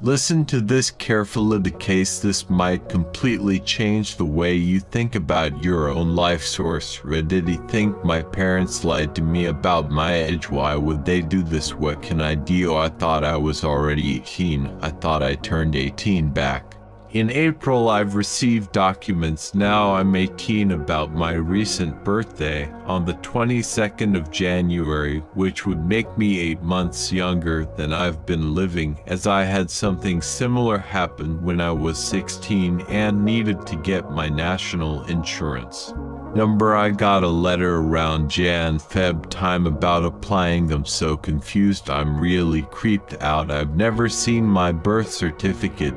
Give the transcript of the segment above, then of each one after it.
Listen to this carefully in case this might completely change the way you think about your own life source. Did he think my parents lied to me about my age? Why would they do this? What can I do? I thought I was already 18. I thought I turned 18 back in April. I've received documents now I'm 18 about my recent birthday on the 22nd of January, which would make me 8 months younger than I've been living, as I had something similar happen when I was 16 and needed to get my national insurance number. I got a letter around Jan-Feb time about applying. I'm so confused. I'm really creeped out. I've never seen my birth certificate.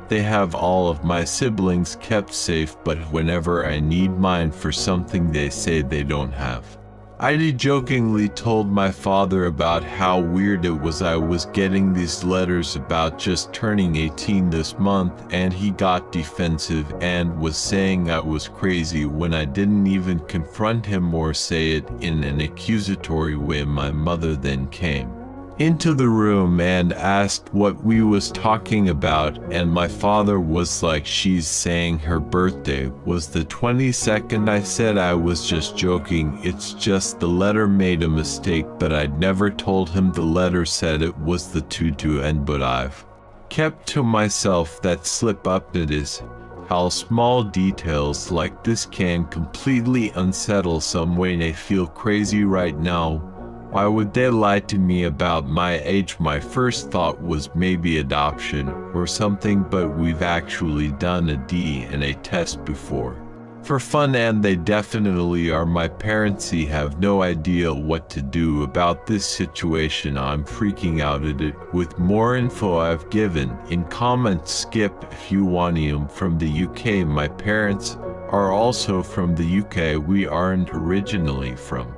They have all of my siblings kept safe, but whenever I need mine for something they say they don't have. I jokingly told my father about how weird it was I was getting these letters about just turning 18 this month, and he got defensive and was saying I was crazy when I didn't even confront him or say it in an accusatory way. My mother then came into the room and asked what we was talking about, and my father was like, she's saying her birthday was the 22nd. I said I was just joking, it's just the letter made a mistake, but I'd never told him the letter said it was the 22nd, but I've kept to myself that slip up. It is how small details like this can completely unsettle some way. They feel crazy right now. Why would they lie to me about my age? My first thought was maybe adoption or something, but we've actually done a DNA test before for fun, and they definitely are my parents. He have no idea what to do about this situation. I'm freaking out at it. With more info I've given in comments, skip if you want him. From the UK. My parents are also from the UK. We aren't originally from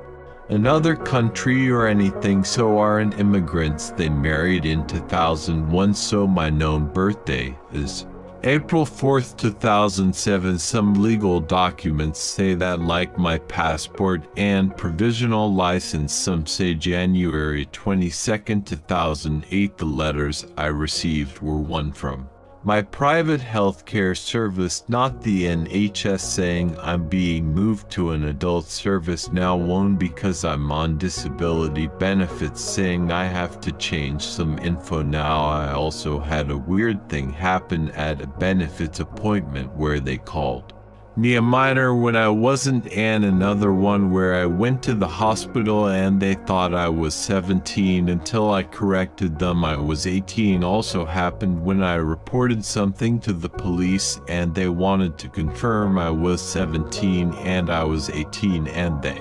another country or anything, so aren't immigrants. They married in 2001, so my known birthday is April 4th, 2007. Some legal documents say that, like my passport and provisional license. Some say January 22nd, 2008. The letters I received were one from my private healthcare service, not the NHS, saying I'm being moved to an adult service now, one because I'm on disability benefits, saying I have to change some info now. I also had a weird thing happen at a benefits appointment where they called me a minor when I wasn't, and another one where I went to the hospital and they thought I was 17 until I corrected them I was 18. Also happened when I reported something to the police and they wanted to confirm I was 17 and I was 18, and they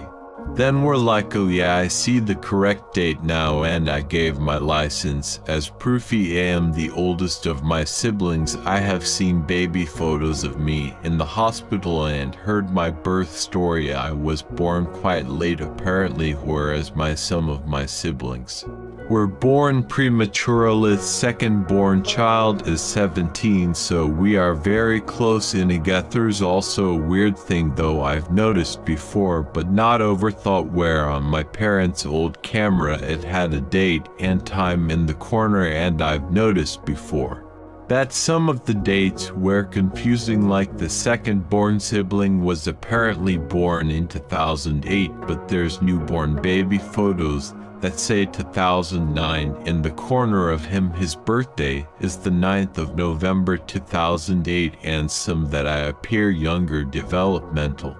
then were like, oh yeah, I see the correct date now, and I gave my license as proof. I am the oldest of my siblings. I have seen baby photos of me in the hospital and heard my birth story. I was born quite late apparently, whereas some of my siblings were born prematurely. Second born child is 17, so we are very close in together. There's also a weird thing though I've noticed before but not overthought, where on my parents' old camera it had a date and time in the corner, and I've noticed before that some of the dates were confusing, like the second born sibling was apparently born in 2008, but there's newborn baby photos that say 2009 in the corner of him. His birthday is the 9th of November 2008, and some that I appear younger developmental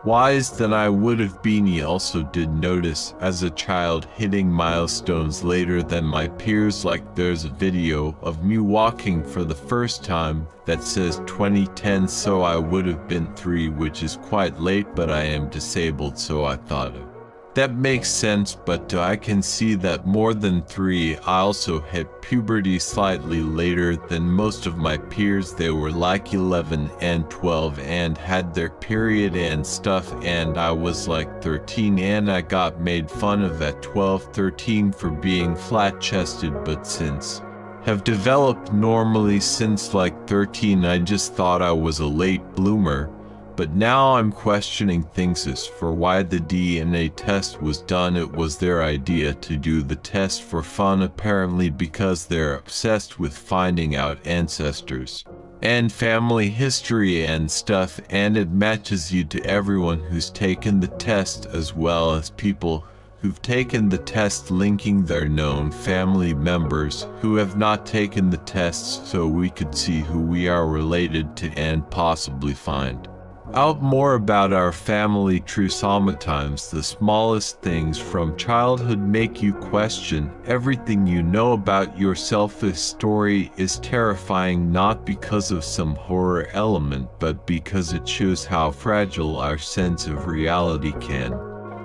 wise than I would have been. He also did notice as a child hitting milestones later than my peers, like there's a video of me walking for the first time that says 2010, so I would have been 3, which is quite late, but I am disabled, so I thought of that makes sense, but I can see that more than 3. I also hit puberty slightly later than most of my peers. They were like 11 and 12 and had their period and stuff, and I was like 13 and I got made fun of at 12, 13 for being flat-chested, but since have developed normally since like 13. I just thought I was a late bloomer. But now I'm questioning things as for why the DNA test was done. It was their idea to do the test for fun, apparently because they're obsessed with finding out ancestors and family history and stuff, and it matches you to everyone who's taken the test as well as people who've taken the test linking their known family members who have not taken the tests, so we could see who we are related to and possibly find out more about our family tree. Sometimes the smallest things from childhood make you question everything you know about yourself. This story is terrifying not because of some horror element, but because it shows how fragile our sense of reality can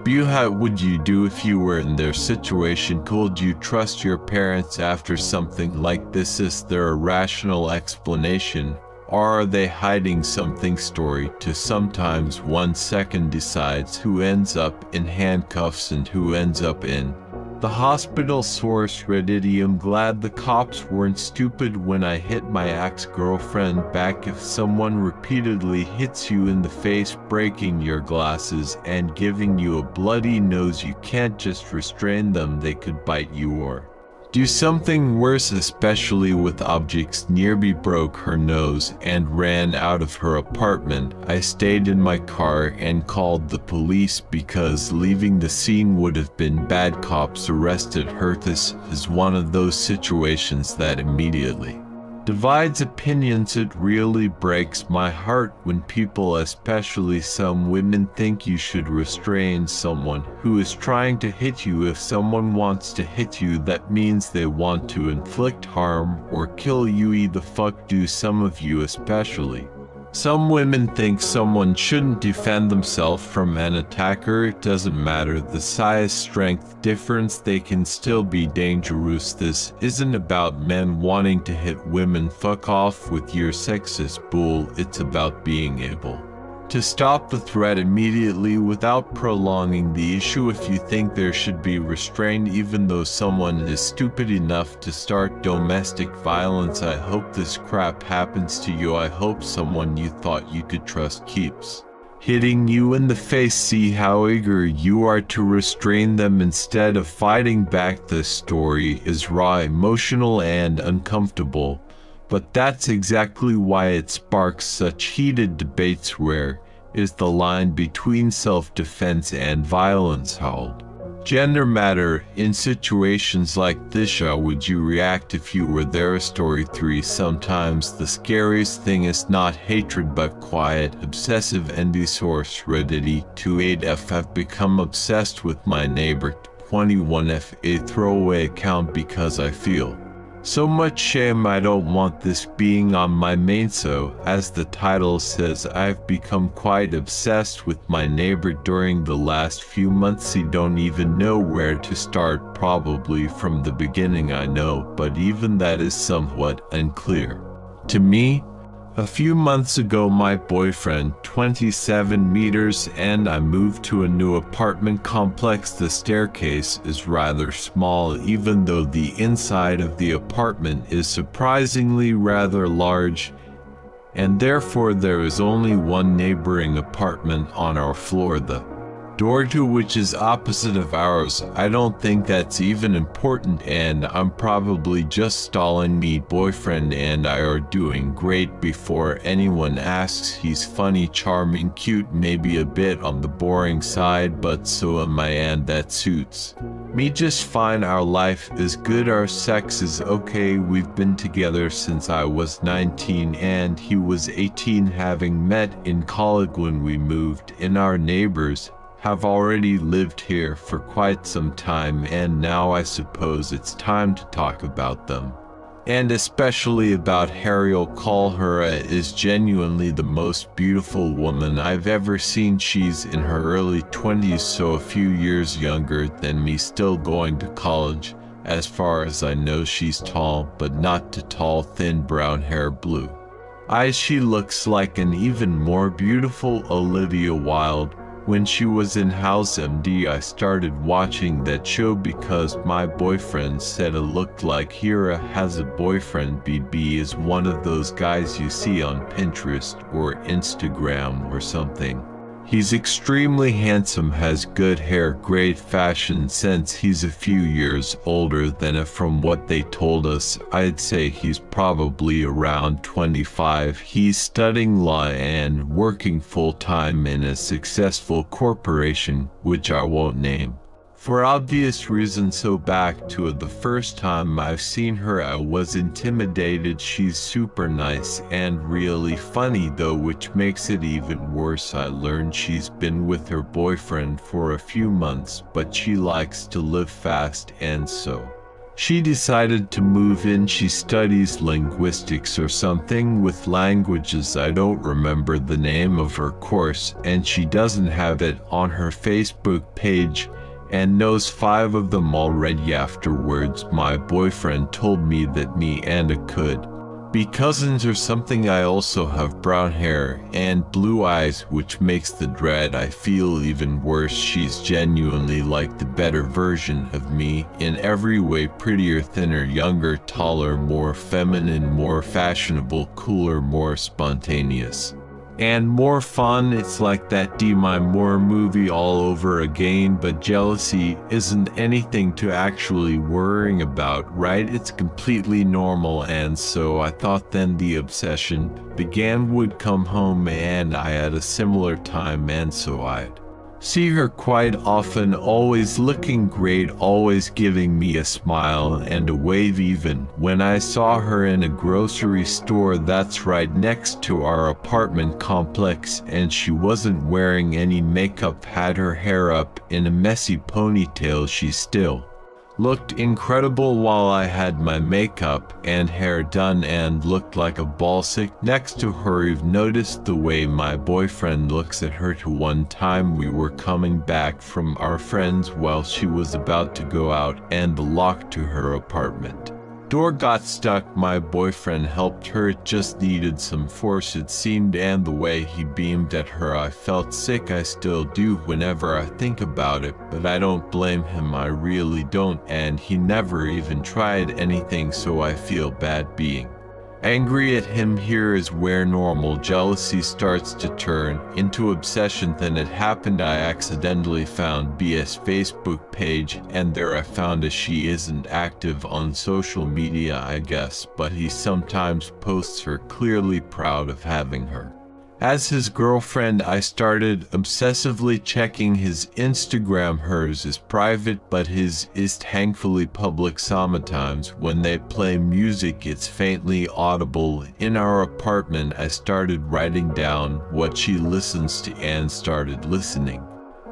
be. What would you do if you were in their situation? Could you trust your parents after something like this? Is there a rational explanation? Or are they hiding something? Story to sometimes 1 second decides who ends up in handcuffs and who ends up in the hospital. Source Reddit. I'm glad the cops weren't stupid when I hit my ex-girlfriend back. If someone repeatedly hits you in the face, breaking your glasses and giving you a bloody nose, you can't just restrain them. They could bite you or do something worse, especially with objects nearby. Broke her nose and ran out of her apartment. I stayed in my car and called the police because leaving the scene would have been bad. Cops arrested her. This is one of those situations that immediately divides opinions. It really breaks my heart when people, especially some women, think you should restrain someone who is trying to hit you. If someone wants to hit you, that means they want to inflict harm or kill you. The fuck do some of you, especially some women, think someone shouldn't defend themselves from an attacker? It doesn't matter the size, strength difference, they can still be dangerous. This isn't about men wanting to hit women. Fuck off with your sexist bull. It's about being able to stop the threat immediately without prolonging the issue. If you think there should be restraint even though someone is stupid enough to start domestic violence, I hope this crap happens to you. I hope someone you thought you could trust keeps hitting you in the face. See how eager you are to restrain them instead of fighting back. This story is raw, emotional, and uncomfortable. But that's exactly why it sparks such heated debates. Where is the line between self-defense and violence? How gender matter in situations like this? How would you react if you were there? Story 3. Sometimes the scariest thing is not hatred but quiet, obsessive envy. Source Reddit. 28F. I've become obsessed with my neighbor. 21F. A throwaway account because I feel so much shame. I don't want this being on my main, so as the title says, I've become quite obsessed with my neighbor during the last few months. I don't even know where to start, probably from the beginning I know, but even that is somewhat unclear to me. A few months ago, my boyfriend, 27 meters, and I moved to a new apartment complex. The staircase is rather small, even though the inside of the apartment is surprisingly rather large, and therefore there is only one neighboring apartment on our floor, the door to which is opposite of ours. I don't think that's even important, and I'm probably just stalling. Me boyfriend and I are doing great. Before anyone asks, he's funny, charming, cute, maybe a bit on the boring side, but so am I, and that suits me just fine. Our life is good, our sex is okay. We've been together since I was 19 and he was 18, having met in college when we moved in. Our neighbors have already lived here for quite some time, and now I suppose it's time to talk about them. And especially about Harriel. Call her is genuinely the most beautiful woman I've ever seen. She's in her early 20s, so a few years younger than me, still going to college. As far as I know, she's tall, but not too tall, thin brown hair, blue eyes. She looks like an even more beautiful Olivia Wilde. When she was in House MD, I started watching that show because my boyfriend said it looked like Hira has a boyfriend. BB is one of those guys you see on Pinterest or Instagram or something. He's extremely handsome, has good hair, great fashion sense. He's a few years older than us. From what they told us, I'd say he's probably around 25. He's studying law and working full-time in a successful corporation, which I won't name, for obvious reasons. So back to it, the first time I've seen her I was intimidated. She's super nice and really funny though, which makes it even worse. I learned she's been with her boyfriend for a few months, but she likes to live fast, and so she decided to move in. She studies linguistics or something with languages. I don't remember the name of her course, and she doesn't have it on her Facebook page and knows 5 of them already. Afterwards, my boyfriend told me that me and it could be cousins or something. I also have brown hair and blue eyes, which makes the dread I feel even worse. She's genuinely like the better version of me in every way: prettier, thinner, younger, taller, more feminine, more fashionable, cooler, more spontaneous, and more fun. It's like that Demi Moore movie all over again. But jealousy isn't anything to actually worrying about, right? It's completely normal. And so I thought then the obsession began. Would come home and I had a similar time, and so I'd see her quite often, always looking great, always giving me a smile and a wave, even when I saw her in a grocery store that's right next to our apartment complex, and she wasn't wearing any makeup, had her hair up in a messy ponytail. She still looked incredible while I had my makeup and hair done and looked like a ball sick next to her. You've noticed the way my boyfriend looks at her too. One time we were coming back from our friends while she was about to go out, and the lock to her apartment door got stuck. My boyfriend helped her. It just needed some force, it seemed, and the way he beamed at her, I felt sick. I still do whenever I think about it, but I don't blame him, I really don't, and he never even tried anything, so I feel bad being angry at him. Here is where normal jealousy starts to turn into obsession. Then it happened. I accidentally found BS Facebook page, and there I found a she isn't active on social media, I guess, but he sometimes posts her, clearly proud of having her as his girlfriend. I started obsessively checking his Instagram. Hers is private, but his is thankfully public. Sometimes when they play music, it's faintly audible in our apartment. I started writing down what she listens to and started listening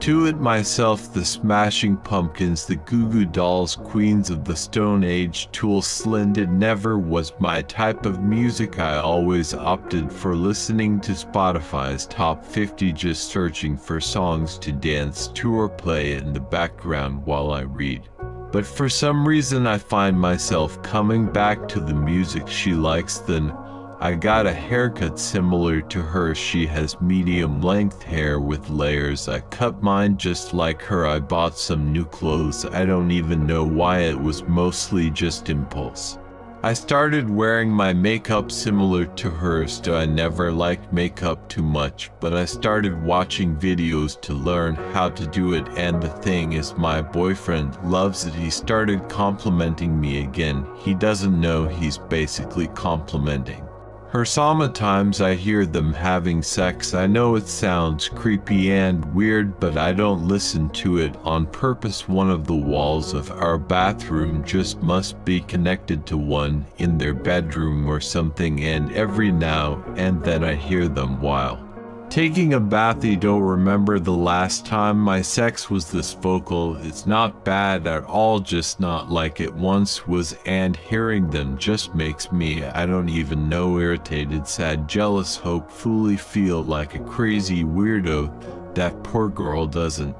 to it myself. The Smashing Pumpkins, the Goo Goo Dolls, Queens of the Stone Age, Tool, Slind. It never was my type of music. I always opted for listening to Spotify's top 50, just searching for songs to dance to or play in the background while I read. But for some reason I find myself coming back to the music she likes. Then I got a haircut similar to her. She has medium length hair with layers. I cut mine just like her. I bought some new clothes. I don't even know why, it was mostly just impulse. I started wearing my makeup similar to hers. I never liked makeup too much, but I started watching videos to learn how to do it, and the thing is, my boyfriend loves it. He started complimenting me again. He doesn't know he's basically complimenting her. Sometimes I hear them having sex. I know it sounds creepy and weird, but I don't listen to it on purpose. One of the walls of our bathroom just must be connected to one in their bedroom or something, and every now and then I hear them while taking a bath. I don't remember the last time my sex was this vocal. It's not bad at all, just not like it once was, and hearing them just makes me, I don't even know, irritated, sad, jealous, hopefully feel like a crazy weirdo. That poor girl doesn't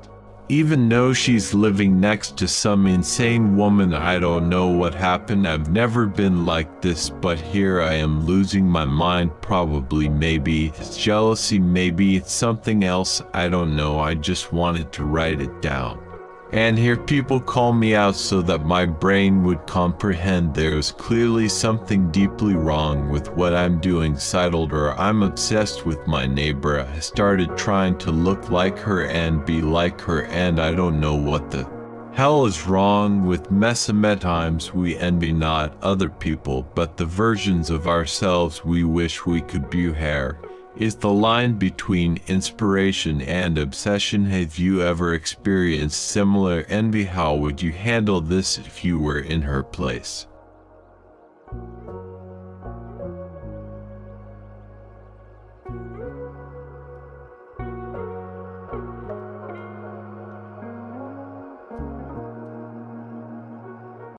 Even though she's living next to some insane woman. I don't know what happened. I've never been like this, but here I am losing my mind. Probably, maybe it's jealousy, maybe it's something else. I don't know. I just wanted to write it down and hear people call me out so that my brain would comprehend there's clearly something deeply wrong with what I'm doing. Sidled, or I'm obsessed with my neighbor. I started trying to look like her and be like her, and I don't know what the hell is wrong with me. Sometimes we envy not other people, but the versions of ourselves we wish we could be. Here is the line between inspiration and obsession. Have you ever experienced similar envy? How would you handle this if you were in her place?